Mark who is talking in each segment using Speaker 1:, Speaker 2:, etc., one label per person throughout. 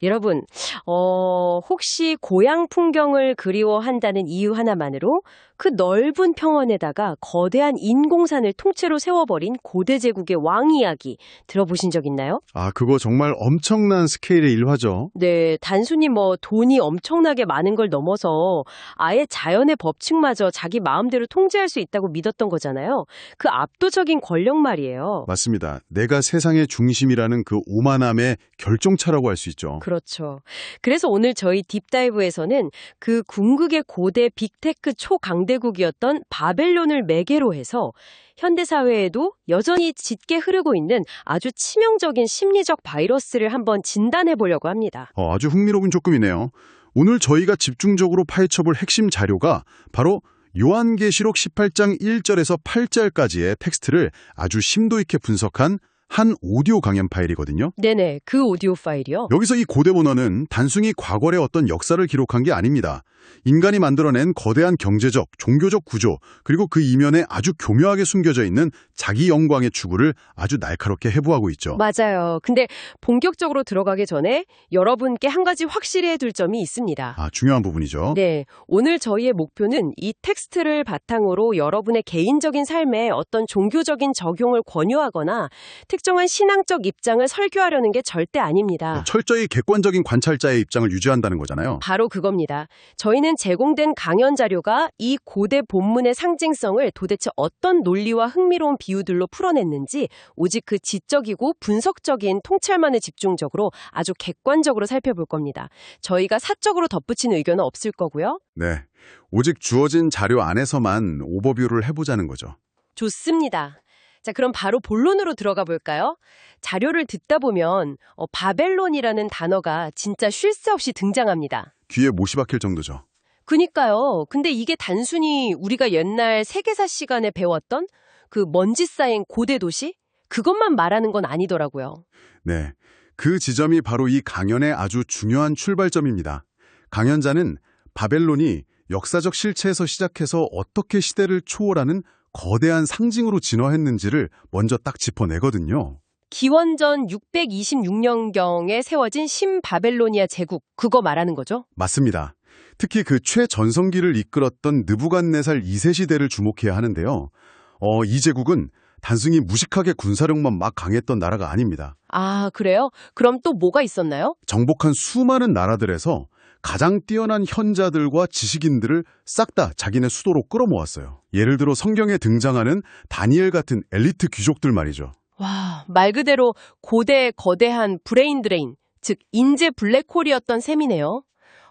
Speaker 1: 여러분, 혹시 고향 풍경을 그리워한다는 이유 하나만으로 그 넓은 평원에다가 거대한 인공산을 통째로 세워버린 고대 제국의 왕 이야기 들어보신 적 있나요?
Speaker 2: 아, 그거 정말 엄청난 스케일의 일화죠.
Speaker 1: 네, 단순히 돈이 엄청나게 많은 걸 넘어서 아예 자연의 법칙마저 자기 마음대로 통제할 수 있다고 믿었던 거잖아요. 그 압도적인 권력 말이에요.
Speaker 2: 맞습니다. 내가 세상의 중심이라는 그 오만함의 결정차라고 할 수 있죠.
Speaker 1: 그렇죠. 그래서 오늘 저희 딥다이브에서는 그 궁극의 고대 빅테크 초강대국이었던 바벨론을 매개로 해서 현대사회에도 여전히 짙게 흐르고 있는 아주 치명적인 심리적 바이러스를 한번 진단해 보려고 합니다.
Speaker 2: 아주 흥미로운 조금이네요. 오늘 저희가 집중적으로 파헤쳐볼 핵심 자료가 바로 요한계시록 18장 1절에서 8절까지의 텍스트를 아주 심도 있게 분석한 한 오디오 강연 파일이거든요.
Speaker 1: 네네, 그 오디오 파일이요?
Speaker 2: 여기서 이 고대 문헌은 단순히 과거의 어떤 역사를 기록한 게 아닙니다. 인간이 만들어낸 거대한 경제적, 종교적 구조, 그리고 그 이면에 아주 교묘하게 숨겨져 있는 자기 영광의 추구를 아주 날카롭게 해부하고 있죠.
Speaker 1: 맞아요. 근데 본격적으로 들어가기 전에 여러분께 한 가지 확실히 해둘 점이 있습니다.
Speaker 2: 아, 중요한 부분이죠.
Speaker 1: 네, 오늘 저희의 목표는 이 텍스트를 바탕으로 여러분의 개인적인 삶에 어떤 종교적인 적용을 권유하거나 특정한 신앙적 입장을 설교하려는 게 절대 아닙니다.
Speaker 2: 철저히 객관적인 관찰자의 입장을 유지한다는 거잖아요.
Speaker 1: 바로 그겁니다. 저희는 제공된 강연 자료가 이 고대 본문의 상징성을 도대체 어떤 논리와 흥미로운 비유들로 풀어냈는지 오직 그 지적이고 분석적인 통찰만을 집중적으로 아주 객관적으로 살펴볼 겁니다. 저희가 사적으로 덧붙이는 의견은 없을 거고요.
Speaker 2: 네, 오직 주어진 자료 안에서만 오버뷰를 해보자는 거죠.
Speaker 1: 좋습니다. 자, 그럼 바로 본론으로 들어가 볼까요? 자료를 듣다 보면 바벨론이라는 단어가 진짜 쉴 새 없이 등장합니다.
Speaker 2: 귀에 못이 박힐 정도죠.
Speaker 1: 그니까요. 근데 이게 단순히 우리가 옛날 세계사 시간에 배웠던 그 먼지 쌓인 고대 도시? 그것만 말하는 건 아니더라고요.
Speaker 2: 네, 그 지점이 바로 이 강연의 아주 중요한 출발점입니다. 강연자는 바벨론이 역사적 실체에서 시작해서 어떻게 시대를 초월하는 거대한 상징으로 진화했는지를 먼저 딱 짚어내거든요.
Speaker 1: 기원전 626년경에 세워진 신바벨로니아 제국, 그거 말하는 거죠?
Speaker 2: 맞습니다. 특히 그 최전성기를 이끌었던 느부갓네살 2세 시대를 주목해야 하는데요. 이 제국은 단순히 무식하게 군사력만 막 강했던 나라가 아닙니다.
Speaker 1: 아, 그래요? 그럼 또 뭐가 있었나요?
Speaker 2: 정복한 수많은 나라들에서 가장 뛰어난 현자들과 지식인들을 싹 다 자기네 수도로 끌어모았어요. 예를 들어 성경에 등장하는 다니엘 같은 엘리트 귀족들 말이죠.
Speaker 1: 와, 말 그대로 거대한 브레인 드레인, 즉 인재 블랙홀이었던 셈이네요.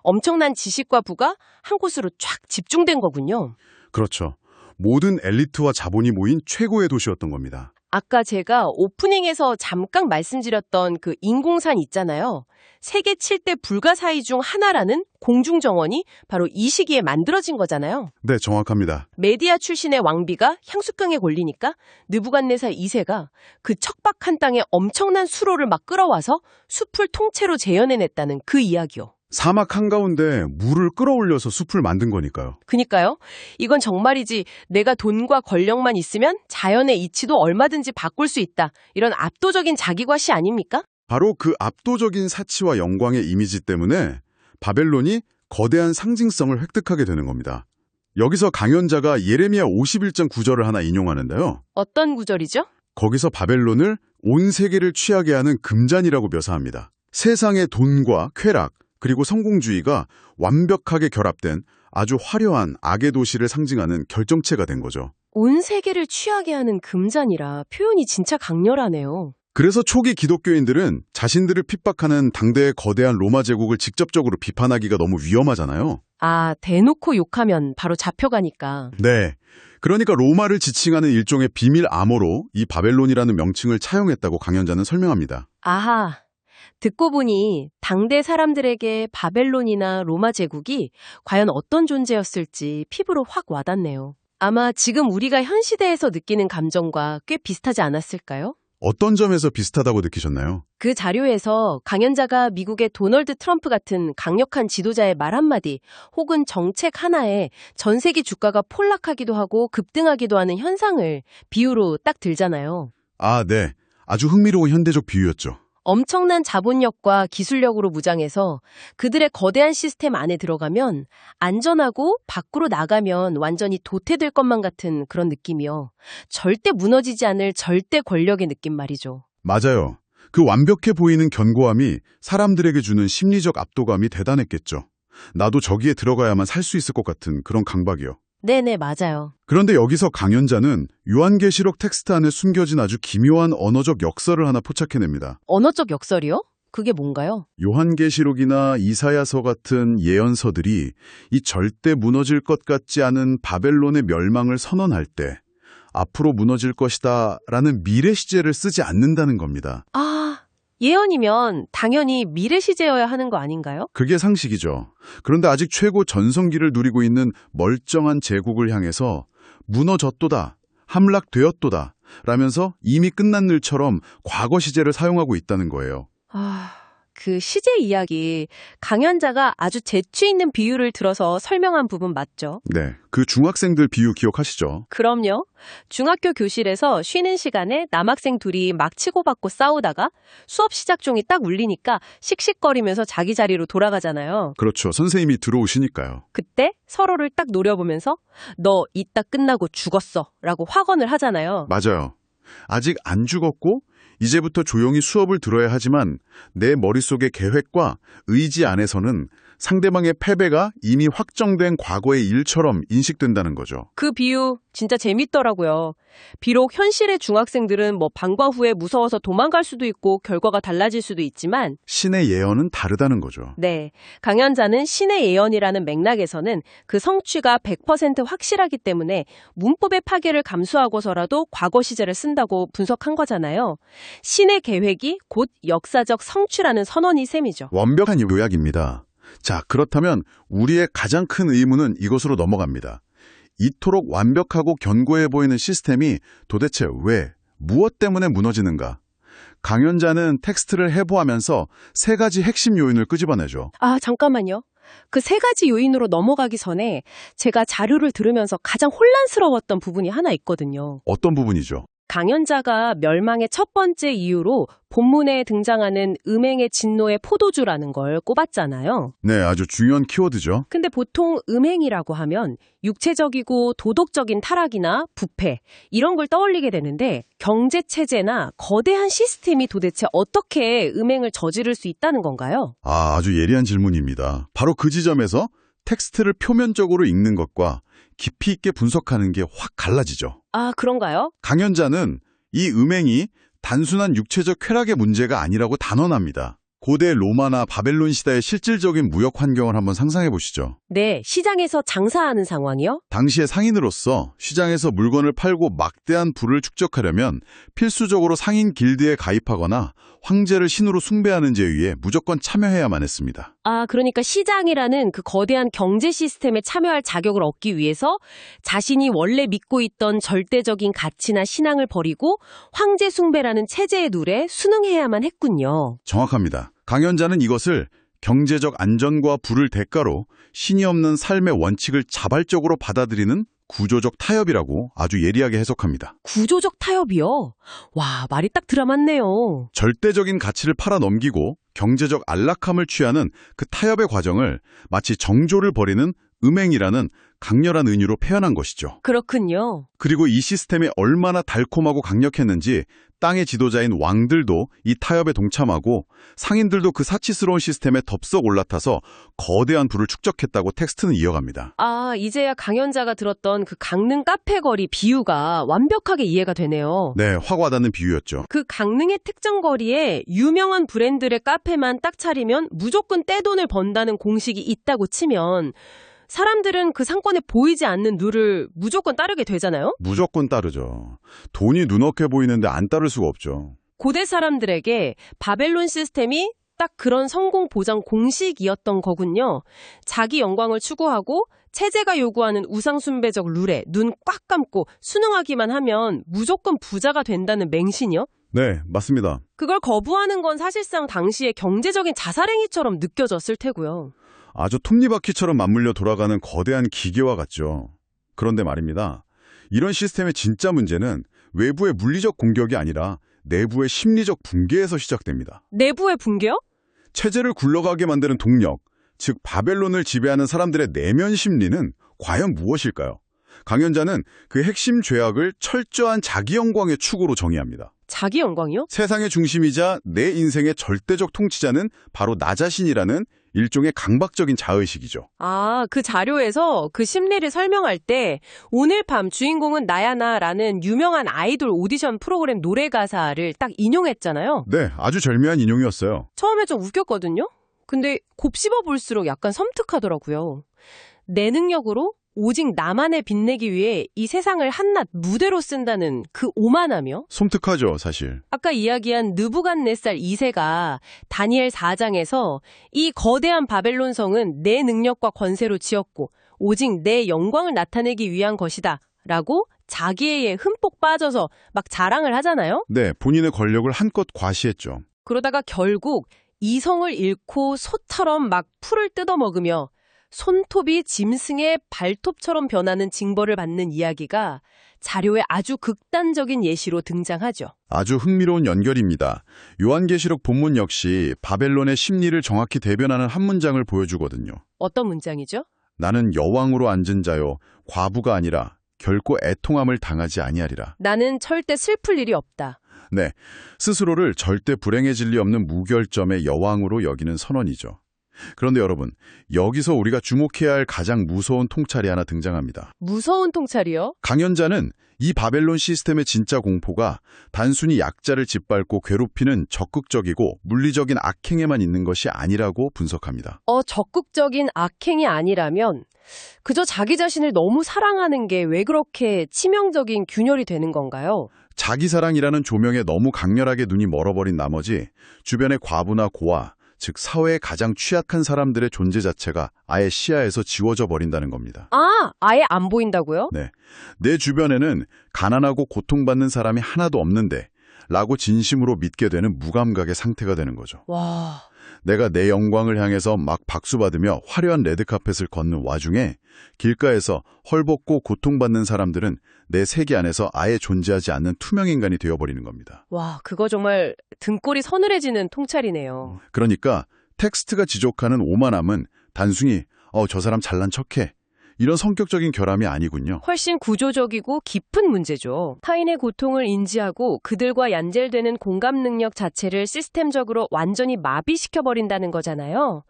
Speaker 1: 엄청난 지식과 부가 한 곳으로 쫙 집중된 거군요.
Speaker 2: 그렇죠. 모든 엘리트와 자본이 모인 최고의 도시였던 겁니다.
Speaker 1: 아까 제가 오프닝에서 잠깐 말씀드렸던 그 인공산 있잖아요. 세계 7대 불가사의 중 하나라는 공중정원이 바로 이 시기에 만들어진 거잖아요.
Speaker 2: 네, 정확합니다.
Speaker 1: 메디아 출신의 왕비가 향수병에 걸리니까 느부갓네살 2세가 그 척박한 땅에 엄청난 수로를 막 끌어와서 숲을 통째로 재현해냈다는 그 이야기요.
Speaker 2: 사막 한가운데 물을 끌어올려서 숲을 만든 거니까요.
Speaker 1: 그니까요. 이건 정말이지 내가 돈과 권력만 있으면 자연의 이치도 얼마든지 바꿀 수 있다. 이런 압도적인 자기과시 아닙니까?
Speaker 2: 바로 그 압도적인 사치와 영광의 이미지 때문에 바벨론이 거대한 상징성을 획득하게 되는 겁니다. 여기서 강연자가 예레미야 51장 9절을 하나 인용하는데요.
Speaker 1: 어떤 구절이죠?
Speaker 2: 거기서 바벨론을 온 세계를 취하게 하는 금잔이라고 묘사합니다. 세상의 돈과 쾌락, 그리고 성공주의가 완벽하게 결합된 아주 화려한 악의 도시를 상징하는 결정체가 된 거죠.
Speaker 1: 온 세계를 취하게 하는 금잔이라 표현이 진짜 강렬하네요.
Speaker 2: 그래서 초기 기독교인들은 자신들을 핍박하는 당대의 거대한 로마 제국을 직접적으로 비판하기가 너무 위험하잖아요.
Speaker 1: 아, 대놓고 욕하면 바로 잡혀가니까.
Speaker 2: 네. 그러니까 로마를 지칭하는 일종의 비밀 암호로 이 바벨론이라는 명칭을 차용했다고 강연자는 설명합니다.
Speaker 1: 아하. 듣고 보니 당대 사람들에게 바벨론이나 로마 제국이 과연 어떤 존재였을지 피부로 확 와닿네요. 아마 지금 우리가 현 시대에서 느끼는 감정과 꽤 비슷하지 않았을까요?
Speaker 2: 어떤 점에서 비슷하다고 느끼셨나요?
Speaker 1: 그 자료에서 강연자가 미국의 도널드 트럼프 같은 강력한 지도자의 말 한마디 혹은 정책 하나에 전 세계 주가가 폭락하기도 하고 급등하기도 하는 현상을 비유로 딱 들잖아요.
Speaker 2: 아, 네. 아주 흥미로운 현대적 비유였죠.
Speaker 1: 엄청난 자본력과 기술력으로 무장해서 그들의 거대한 시스템 안에 들어가면 안전하고 밖으로 나가면 완전히 도태될 것만 같은 그런 느낌이요. 절대 무너지지 않을 절대 권력의 느낌 말이죠.
Speaker 2: 맞아요. 그 완벽해 보이는 견고함이 사람들에게 주는 심리적 압도감이 대단했겠죠. 나도 저기에 들어가야만 살 수 있을 것 같은 그런 강박이요.
Speaker 1: 네네, 맞아요.
Speaker 2: 그런데 여기서 강연자는 요한계시록 텍스트 안에 숨겨진 아주 기묘한 언어적 역설을 하나 포착해냅니다.
Speaker 1: 언어적 역설이요? 그게 뭔가요?
Speaker 2: 요한계시록이나 이사야서 같은 예언서들이 이 절대 무너질 것 같지 않은 바벨론의 멸망을 선언할 때 앞으로 무너질 것이다 라는 미래 시제를 쓰지 않는다는 겁니다.
Speaker 1: 아, 예언이면 당연히 미래 시제여야 하는 거 아닌가요?
Speaker 2: 그게 상식이죠. 그런데 아직 최고 전성기를 누리고 있는 멀쩡한 제국을 향해서 무너졌도다, 함락되었도다 라면서 이미 끝난 일처럼 과거 시제를 사용하고 있다는 거예요.
Speaker 1: 그 시제 이야기, 강연자가 아주 재치 있는 비유를 들어서 설명한 부분 맞죠?
Speaker 2: 네, 그 중학생들 비유 기억하시죠?
Speaker 1: 그럼요. 중학교 교실에서 쉬는 시간에 남학생 둘이 막 치고받고 싸우다가 수업 시작 종이 딱 울리니까 씩씩거리면서 자기 자리로 돌아가잖아요.
Speaker 2: 그렇죠. 선생님이 들어오시니까요.
Speaker 1: 그때 서로를 딱 노려보면서 너 이따 끝나고 죽었어 라고 확언을 하잖아요.
Speaker 2: 맞아요. 아직 안 죽었고 이제부터 조용히 수업을 들어야 하지만 내 머릿속의 계획과 의지 안에서는 상대방의 패배가 이미 확정된 과거의 일처럼 인식된다는 거죠.
Speaker 1: 그 비유 진짜 재밌더라고요. 비록 현실의 중학생들은 방과 후에 무서워서 도망갈 수도 있고 결과가 달라질 수도 있지만
Speaker 2: 신의 예언은 다르다는 거죠.
Speaker 1: 네, 강연자는 신의 예언이라는 맥락에서는 그 성취가 100% 확실하기 때문에 문법의 파괴를 감수하고서라도 과거 시제를 쓴다고 분석한 거잖아요. 신의 계획이 곧 역사적 성취라는 선언이 셈이죠.
Speaker 2: 완벽한 요약입니다. 자, 그렇다면 우리의 가장 큰 의문은 이것으로 넘어갑니다. 이토록 완벽하고 견고해 보이는 시스템이 도대체 왜, 무엇 때문에 무너지는가? 강연자는 텍스트를 해부하면서 세 가지 핵심 요인을 끄집어내죠.
Speaker 1: 잠깐만요. 그 세 가지 요인으로 넘어가기 전에 제가 자료를 들으면서 가장 혼란스러웠던 부분이 하나 있거든요.
Speaker 2: 어떤 부분이죠?
Speaker 1: 강연자가 멸망의 첫 번째 이유로 본문에 등장하는 음행의 진노의 포도주라는 걸 꼽았잖아요.
Speaker 2: 네, 아주 중요한 키워드죠.
Speaker 1: 근데 보통 음행이라고 하면 육체적이고 도덕적인 타락이나 부패 이런 걸 떠올리게 되는데 경제체제나 거대한 시스템이 도대체 어떻게 음행을 저지를 수 있다는 건가요?
Speaker 2: 아주 예리한 질문입니다. 바로 그 지점에서 텍스트를 표면적으로 읽는 것과 깊이 있게 분석하는 게 확 갈라지죠.
Speaker 1: 그런가요?
Speaker 2: 강연자는 이 음행이 단순한 육체적 쾌락의 문제가 아니라고 단언합니다. 고대 로마나 바벨론 시대의 실질적인 무역 환경을 한번 상상해 보시죠.
Speaker 1: 네, 시장에서 장사하는 상황이요?
Speaker 2: 당시의 상인으로서 시장에서 물건을 팔고 막대한 부를 축적하려면 필수적으로 상인 길드에 가입하거나 황제를 신으로 숭배하는 제위에 무조건 참여해야만 했습니다.
Speaker 1: 그러니까 시장이라는 그 거대한 경제 시스템에 참여할 자격을 얻기 위해서 자신이 원래 믿고 있던 절대적인 가치나 신앙을 버리고 황제 숭배라는 체제의 룰에 순응해야만 했군요.
Speaker 2: 정확합니다. 강연자는 이것을 경제적 안전과 부를 대가로 신이 없는 삶의 원칙을 자발적으로 받아들이는 구조적 타협이라고 아주 예리하게 해석합니다.
Speaker 1: 구조적 타협이요? 와, 말이 딱 들어맞네요.
Speaker 2: 절대적인 가치를 팔아넘기고 경제적 안락함을 취하는 그 타협의 과정을 마치 정조를 벌이는 음행이라는 강렬한 은유로 표현한 것이죠.
Speaker 1: 그렇군요.
Speaker 2: 그리고 이 시스템이 얼마나 달콤하고 강력했는지 땅의 지도자인 왕들도 이 타협에 동참하고 상인들도 그 사치스러운 시스템에 덥석 올라타서 거대한 부를 축적했다고 텍스트는 이어갑니다.
Speaker 1: 이제야 강연자가 들었던 그 강릉 카페거리 비유가 완벽하게 이해가 되네요.
Speaker 2: 네, 확 와닿는 비유였죠.
Speaker 1: 그 강릉의 특정 거리에 유명한 브랜드의 카페만 딱 차리면 무조건 떼돈을 번다는 공식이 있다고 치면 사람들은 그 상권에 보이지 않는 룰을 무조건 따르게 되잖아요?
Speaker 2: 무조건 따르죠. 돈이 눈앞에 보이는데 안 따를 수가 없죠.
Speaker 1: 고대 사람들에게 바벨론 시스템이 딱 그런 성공 보장 공식이었던 거군요. 자기 영광을 추구하고 체제가 요구하는 우상숭배적 룰에 눈 꽉 감고 순응하기만 하면 무조건 부자가 된다는 맹신이요?
Speaker 2: 네, 맞습니다.
Speaker 1: 그걸 거부하는 건 사실상 당시의 경제적인 자살행위처럼 느껴졌을 테고요.
Speaker 2: 아주 톱니바퀴처럼 맞물려 돌아가는 거대한 기계와 같죠. 그런데 말입니다. 이런 시스템의 진짜 문제는 외부의 물리적 공격이 아니라 내부의 심리적 붕괴에서 시작됩니다.
Speaker 1: 내부의 붕괴요?
Speaker 2: 체제를 굴러가게 만드는 동력, 즉 바벨론을 지배하는 사람들의 내면 심리는 과연 무엇일까요? 강연자는 그 핵심 죄악을 철저한 자기 영광의 축으로 정의합니다.
Speaker 1: 자기 영광이요?
Speaker 2: 세상의 중심이자 내 인생의 절대적 통치자는 바로 나 자신이라는 일종의 강박적인 자의식이죠.
Speaker 1: 아, 그 자료에서 그 심리를 설명할 때 오늘 밤 주인공은 나야 나라는 유명한 아이돌 오디션 프로그램 노래 가사를 딱 인용했잖아요.
Speaker 2: 네, 아주 절묘한 인용이었어요.
Speaker 1: 처음에 좀 웃겼거든요. 근데 곱씹어 볼수록 약간 섬뜩하더라고요. 내 능력으로 오직 나만을 빛내기 위해 이 세상을 한낱 무대로 쓴다는 그 오만하며
Speaker 2: 섬뜩하죠, 사실.
Speaker 1: 아까 이야기한 느부갓네살 2세가 다니엘 4장에서 이 거대한 바벨론 성은 내 능력과 권세로 지었고 오직 내 영광을 나타내기 위한 것이다 라고 자기애에 흠뻑 빠져서 막 자랑을 하잖아요.
Speaker 2: 네, 본인의 권력을 한껏 과시했죠.
Speaker 1: 그러다가 결국 이 성을 잃고 소처럼 막 풀을 뜯어먹으며 손톱이 짐승의 발톱처럼 변하는 징벌을 받는 이야기가 자료의 아주 극단적인 예시로 등장하죠.
Speaker 2: 아주 흥미로운 연결입니다. 요한계시록 본문 역시 바벨론의 심리를 정확히 대변하는 한 문장을 보여주거든요.
Speaker 1: 어떤 문장이죠?
Speaker 2: 나는 여왕으로 앉은 자요 과부가 아니라 결코 애통함을 당하지 아니하리라.
Speaker 1: 나는 절대 슬플 일이 없다.
Speaker 2: 네, 스스로를 절대 불행해질 리 없는 무결점의 여왕으로 여기는 선언이죠. 그런데 여러분, 여기서 우리가 주목해야 할 가장 무서운 통찰이 하나 등장합니다.
Speaker 1: 무서운 통찰이요?
Speaker 2: 강연자는 이 바벨론 시스템의 진짜 공포가 단순히 약자를 짓밟고 괴롭히는 적극적이고 물리적인 악행에만 있는 것이 아니라고 분석합니다.
Speaker 1: 적극적인 악행이 아니라면 그저 자기 자신을 너무 사랑하는 게 왜 그렇게 치명적인 균열이 되는 건가요?
Speaker 2: 자기사랑이라는 조명에 너무 강렬하게 눈이 멀어버린 나머지 주변의 과부나 고아, 즉 사회의 가장 취약한 사람들의 존재 자체가 아예 시야에서 지워져 버린다는 겁니다.
Speaker 1: 아예 안 보인다고요?
Speaker 2: 네, 내 주변에는 가난하고 고통받는 사람이 하나도 없는데 라고 진심으로 믿게 되는 무감각의 상태가 되는 거죠.
Speaker 1: 와...
Speaker 2: 내가 내 영광을 향해서 막 박수받으며 화려한 레드카펫을 걷는 와중에 길가에서 헐벗고 고통받는 사람들은 내 세계 안에서 아예 존재하지 않는 투명인간이 되어버리는 겁니다.
Speaker 1: 와, 그거 정말 등골이 서늘해지는 통찰이네요.
Speaker 2: 그러니까 텍스트가 지적하는 오만함은 단순히 저 사람 잘난 척해 이런 성격적인 결함이 아니군요.
Speaker 1: 훨씬 구조적이고 깊은 문제죠. 타인의 고통을 인지하고 그들과 얀젤되는 공감 능력 자체를 시스템적으로 완전히 마비시켜버린다는 거잖아요.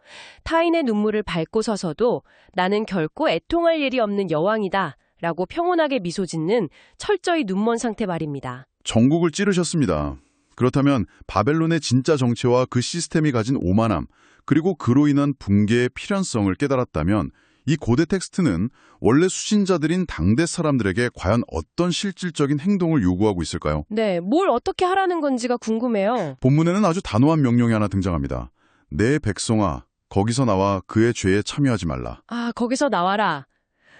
Speaker 1: 타인의 눈물을 밟고 서서도 나는 결코 애통할 일이 없는 여왕이다 라고 평온하게 미소 짓는 철저히 눈먼 상태 말입니다.
Speaker 2: 전국을 찌르셨습니다. 그렇다면 바벨론의 진짜 정체와 그 시스템이 가진 오만함, 그리고 그로 인한 붕괴의 필연성을 깨달았다면 이 고대 텍스트는 원래 수신자들인 당대 사람들에게 과연 어떤 실질적인 행동을 요구하고 있을까요?
Speaker 1: 네, 뭘 어떻게 하라는 건지가 궁금해요.
Speaker 2: 본문에는 아주 단호한 명령이 하나 등장합니다. 내 백성아, 거기서 나와 그의 죄에 참여하지 말라.
Speaker 1: 거기서 나와라.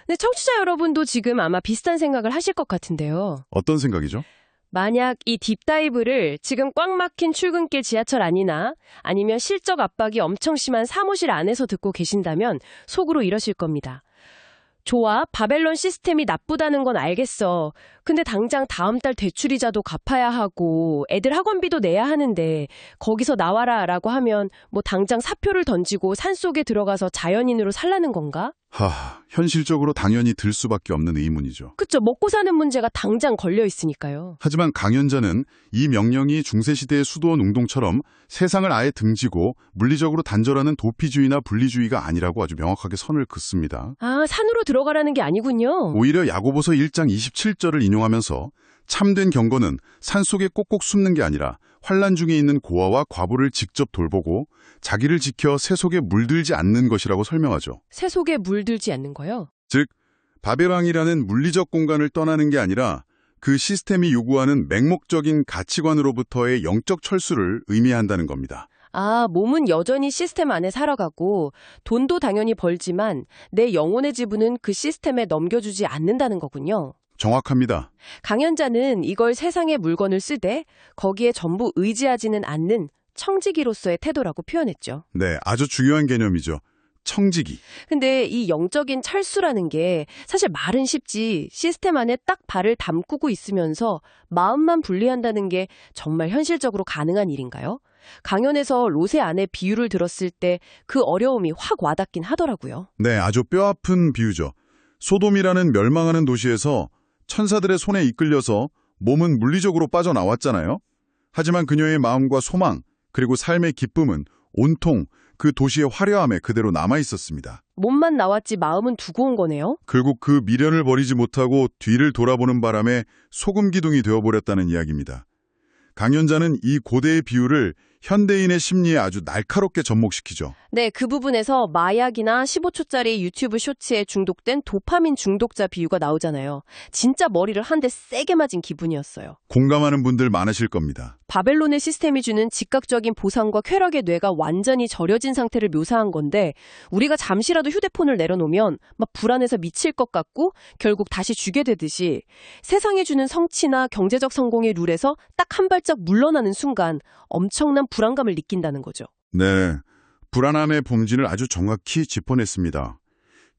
Speaker 1: 근데 청취자 여러분도 지금 아마 비슷한 생각을 하실 것 같은데요.
Speaker 2: 어떤 생각이죠?
Speaker 1: 만약 이 딥다이브를 지금 꽉 막힌 출근길 지하철 안이나 아니면 실적 압박이 엄청 심한 사무실 안에서 듣고 계신다면 속으로 이러실 겁니다. 좋아, 바벨론 시스템이 나쁘다는 건 알겠어. 근데 당장 다음 달 대출이자도 갚아야 하고 애들 학원비도 내야 하는데 거기서 나와라 라고 하면 뭐 당장 사표를 던지고 산속에 들어가서 자연인으로 살라는 건가?
Speaker 2: 현실적으로 당연히 들 수밖에 없는 의문이죠.
Speaker 1: 그쵸, 먹고 사는 문제가 당장 걸려 있으니까요.
Speaker 2: 하지만 강연자는 이 명령이 중세시대의 수도원 운동처럼 세상을 아예 등지고 물리적으로 단절하는 도피주의나 분리주의가 아니라고 아주 명확하게 선을 긋습니다.
Speaker 1: 산으로 들어가라는 게 아니군요.
Speaker 2: 오히려 야고보서 1장 27절을 인용하면서 참된 경건은 산속에 꼭꼭 숨는 게 아니라 환난 중에 있는 고아와 과부를 직접 돌보고 자기를 지켜 새 속에 물들지 않는 것이라고 설명하죠.
Speaker 1: 새 속에 물들지 않는 거요?
Speaker 2: 즉, 바벨왕이라는 물리적 공간을 떠나는 게 아니라 그 시스템이 요구하는 맹목적인 가치관으로부터의 영적 철수를 의미한다는 겁니다.
Speaker 1: 몸은 여전히 시스템 안에 살아가고 돈도 당연히 벌지만 내 영혼의 지분은 그 시스템에 넘겨주지 않는다는 거군요.
Speaker 2: 정확합니다.
Speaker 1: 강연자는 이걸 세상의 물건을 쓰되 거기에 전부 의지하지는 않는 청지기로서의 태도라고 표현했죠.
Speaker 2: 네, 아주 중요한 개념이죠. 청지기.
Speaker 1: 근데 이 영적인 철수라는 게 사실 말은 쉽지 시스템 안에 딱 발을 담그고 있으면서 마음만 분리한다는 게 정말 현실적으로 가능한 일인가요? 강연에서 로세 안의 비유를 들었을 때 그 어려움이 확 와닿긴 하더라고요.
Speaker 2: 네, 아주 뼈아픈 비유죠. 소돔이라는 멸망하는 도시에서 천사들의 손에 이끌려서 몸은 물리적으로 빠져나왔잖아요. 하지만 그녀의 마음과 소망, 그리고 삶의 기쁨은 온통 그 도시의 화려함에 그대로 남아있었습니다.
Speaker 1: 몸만 나왔지 마음은 두고 온 거네요.
Speaker 2: 결국 그 미련을 버리지 못하고 뒤를 돌아보는 바람에 소금 기둥이 되어버렸다는 이야기입니다. 강연자는 이 고대의 비유를 현대인의 심리에 아주 날카롭게 접목시키죠.
Speaker 1: 네, 그 부분에서 마약이나 15초짜리 유튜브 쇼츠에 중독된 도파민 중독자 비유가 나오잖아요. 진짜 머리를 한 대 세게 맞은 기분이었어요.
Speaker 2: 공감하는 분들 많으실 겁니다.
Speaker 1: 바벨론의 시스템이 주는 즉각적인 보상과 쾌락의 뇌가 완전히 절여진 상태를 묘사한 건데 우리가 잠시라도 휴대폰을 내려놓으면 막 불안해서 미칠 것 같고 결국 다시 주게 되듯이 세상이 주는 성취나 경제적 성공의 룰에서 딱 한 발짝 물러나는 순간 엄청난 불안감을 느낀다는 거죠.
Speaker 2: 네, 불안함의 본질을 아주 정확히 짚어냈습니다.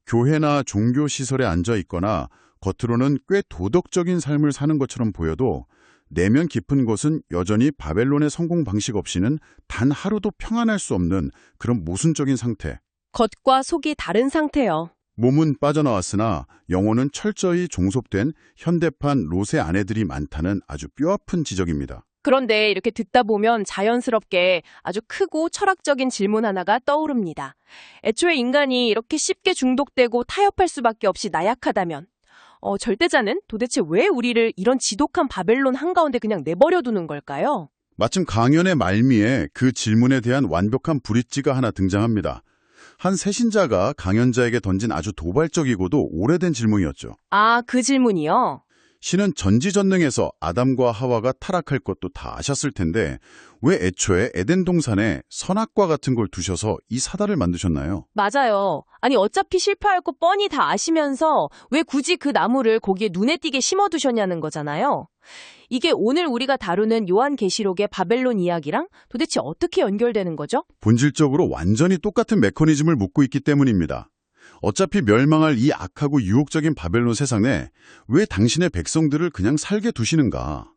Speaker 2: 교회나 종교시설에 앉아 있거나 겉으로는 꽤 도덕적인 삶을 사는 것처럼 보여도 내면 깊은 곳은 여전히 바벨론의 성공 방식 없이는 단 하루도 평안할 수 없는 그런 모순적인 상태.
Speaker 1: 겉과 속이 다른 상태요.
Speaker 2: 몸은 빠져나왔으나 영혼은 철저히 종속된 현대판 로세 아내들이 많다는 아주 뼈아픈 지적입니다.
Speaker 1: 그런데 이렇게 듣다 보면 자연스럽게 아주 크고 철학적인 질문 하나가 떠오릅니다. 애초에 인간이 이렇게 쉽게 중독되고 타협할 수밖에 없이 나약하다면 절대자는 도대체 왜 우리를 이런 지독한 바벨론 한가운데 그냥 내버려 두는 걸까요?
Speaker 2: 마침 강연의 말미에 그 질문에 대한 완벽한 브릿지가 하나 등장합니다. 한 새신자가 강연자에게 던진 아주 도발적이고도 오래된 질문이었죠.
Speaker 1: 아, 그 질문이요?
Speaker 2: 신은 전지전능해서 아담과 하와가 타락할 것도 다 아셨을 텐데 왜 애초에 에덴 동산에 선악과 같은 걸 두셔서 이 사다를 만드셨나요?
Speaker 1: 맞아요. 아니 어차피 실패할 거 뻔히 다 아시면서 왜 굳이 그 나무를 거기에 눈에 띄게 심어두셨냐는 거잖아요. 이게 오늘 우리가 다루는 요한계시록의 바벨론 이야기랑 도대체 어떻게 연결되는 거죠?
Speaker 2: 본질적으로 완전히 똑같은 메커니즘을 묻고 있기 때문입니다. 어차피 멸망할 이 악하고 유혹적인 바벨론 세상에 왜 당신의 백성들을 그냥 살게 두시는가?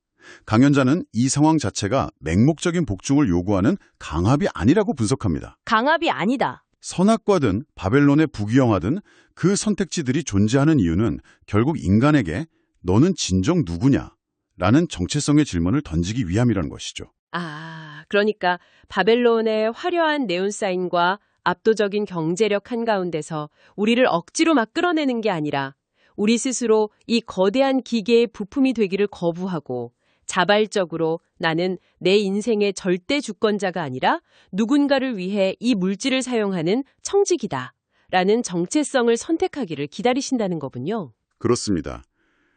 Speaker 2: 강연자는 이 상황 자체가 맹목적인 복종을 요구하는 강압이 아니라고 분석합니다.
Speaker 1: 강압이 아니다.
Speaker 2: 선악과든 바벨론의 부귀영화든 그 선택지들이 존재하는 이유는 결국 인간에게 너는 진정 누구냐? 라는 정체성의 질문을 던지기 위함이라는 것이죠.
Speaker 1: 아, 그러니까 바벨론의 화려한 네온사인과 압도적인 경제력 한가운데서 우리를 억지로 막 끌어내는 게 아니라 우리 스스로 이 거대한 기계의 부품이 되기를 거부하고 자발적으로 나는 내 인생의 절대 주권자가 아니라 누군가를 위해 이 물질을 사용하는 청지기다 라는 정체성을 선택하기를 기다리신다는 거군요.
Speaker 2: 그렇습니다.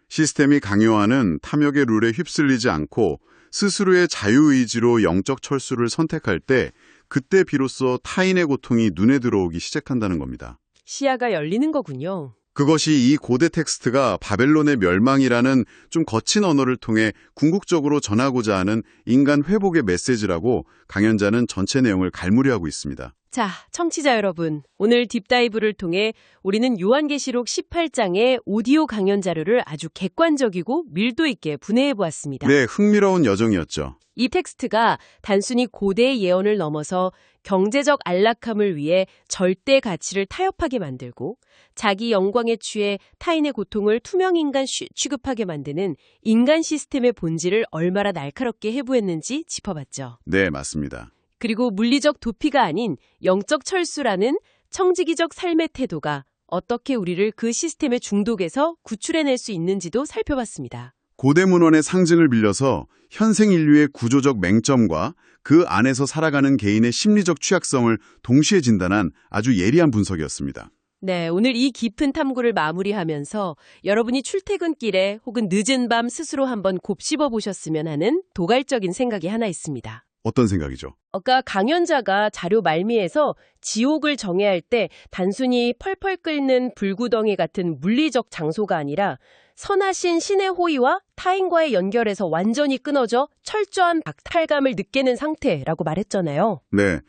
Speaker 2: 시스템이 강요하는 탐욕의 룰에 휩쓸리지 않고 스스로의 자유의지로 영적 철수를 선택할 때 그때 비로소 타인의 고통이 눈에 들어오기 시작한다는 겁니다.
Speaker 1: 시야가 열리는 거군요.
Speaker 2: 그것이 이 고대 텍스트가 바벨론의 멸망이라는 좀 거친 언어를 통해 궁극적으로 전하고자 하는 인간 회복의 메시지라고 강연자는 전체 내용을 갈무리하고 있습니다.
Speaker 1: 자, 청취자 여러분, 오늘 딥다이브를 통해 우리는 요한계시록 18장의 오디오 강연 자료를 아주 객관적이고 밀도 있게 분해해 보았습니다.
Speaker 2: 네, 흥미로운 여정이었죠.
Speaker 1: 이 텍스트가 단순히 고대의 예언을 넘어서 경제적 안락함을 위해 절대 가치를 타협하게 만들고 자기 영광에 취해 타인의 고통을 투명인간 취급하게 만드는 인간 시스템의 본질을 얼마나 날카롭게 해부했는지 짚어봤죠.
Speaker 2: 네, 맞습니다.
Speaker 1: 그리고 물리적 도피가 아닌 영적 철수라는 청지기적 삶의 태도가 어떻게 우리를 그 시스템의 중독에서 구출해낼 수 있는지도 살펴봤습니다.
Speaker 2: 고대 문헌의 상징을 빌려서 현생 인류의 구조적 맹점과 그 안에서 살아가는 개인의 심리적 취약성을 동시에 진단한 아주 예리한 분석이었습니다.
Speaker 1: 네, 오늘 이 깊은 탐구를 마무리하면서 여러분이 출퇴근길에 혹은 늦은 밤 스스로 한번 곱씹어 보셨으면 하는 도발적인 생각이 하나 있습니다.
Speaker 2: 어떤 생각이죠?
Speaker 1: 아까 강연자가 자료 말미에서 지옥을 정의할 때 단순히 펄펄 끓는 불구덩이 같은 물리적 장소가 아니라 선하신 신의 호의와 타인과의 연결에서 완전히 끊어져 철저한 박탈감을 느끼는 상태라고 말했잖아요.
Speaker 2: 네,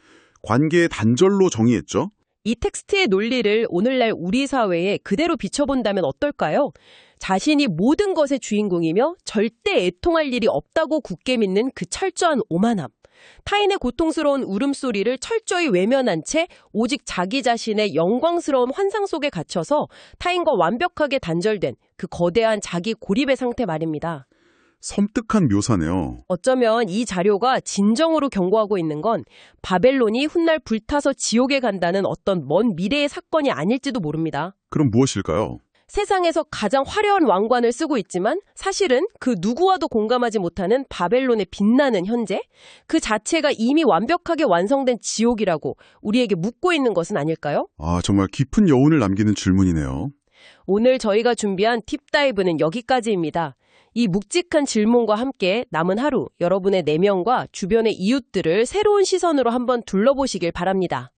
Speaker 2: 관계의 단절로 정의했죠.
Speaker 1: 이 텍스트의 논리를 오늘날 우리 사회에 그대로 비춰본다면 어떨까요? 자신이 모든 것의 주인공이며 절대 애통할 일이 없다고 굳게 믿는 그 철저한 오만함. 타인의 고통스러운 울음소리를 철저히 외면한 채 오직 자기 자신의 영광스러운 환상 속에 갇혀서 타인과 완벽하게 단절된 그 거대한 자기 고립의 상태 말입니다.
Speaker 2: 섬뜩한 묘사네요.
Speaker 1: 어쩌면 이 자료가 진정으로 경고하고 있는 건 바벨론이 훗날 불타서 지옥에 간다는 어떤 먼 미래의 사건이 아닐지도 모릅니다.
Speaker 2: 그럼 무엇일까요?
Speaker 1: 세상에서 가장 화려한 왕관을 쓰고 있지만 사실은 그 누구와도 공감하지 못하는 바벨론의 빛나는 현재? 그 자체가 이미 완벽하게 완성된 지옥이라고 우리에게 묻고 있는 것은 아닐까요?
Speaker 2: 정말 깊은 여운을 남기는 질문이네요.
Speaker 1: 오늘 저희가 준비한 딥다이브는 여기까지입니다. 이 묵직한 질문과 함께 남은 하루 여러분의 내면과 주변의 이웃들을 새로운 시선으로 한번 둘러보시길 바랍니다.